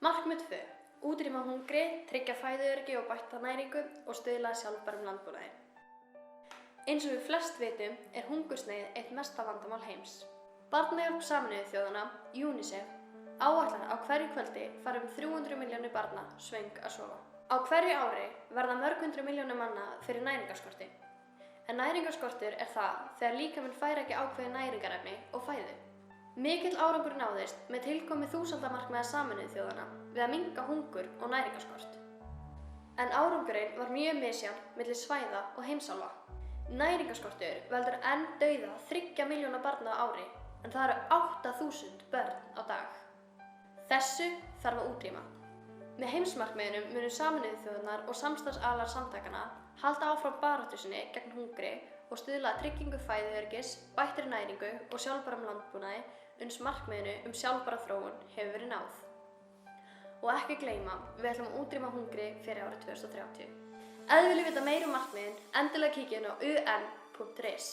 Markmið 2. Útrýma hungri, tryggja fæðuöryggi og bætta næringu og stuðla að sjálfbærum landbúnaði. Eins og við flest vitum hungursneyð eitt mesta vandamál heims. Barnahjálp Sameinuðu þjóðanna, UNICEF, áætlar á hverju kvöldi fara 300 milljónir barna svöng að sofa. Á hverju ári verða mörg hundruð milljónir manna fyrir næringarskorti. En næringarskortur það þegar líkaminn fær ekki ákveðin næringarefni og fæðu. Mikill árangur náðist með tilkomi þúsaldarmarkmiða Sameinuðu þjóðanna við að minnka hungur og næringarskort. En árangurinn var mjög misjafn milli svæða og heimsálfa. Næringarskortur veldur enn dauða 3 milljóna barna á ári, en það eru 8.000 börn á dag. Þessu þarf að útrýma. Með heimsmarkmiðunum munu Sameinuðu þjóðirnar og samstarfsaðilar samtakanna halda áfram baráttu sinni gegn hungri og stuðla að tryggingu fæðuöryggis, bættri næringu og sjálfbærum landbúnaði uns markmiðinu sjálfbæra þróun hefur verið náð. Og ekki gleyma, við ætlum að útrýma hungri fyrir árið 2030. Ef þið viljið vita meira um markmiðin, endilega kíkið inn á un.is.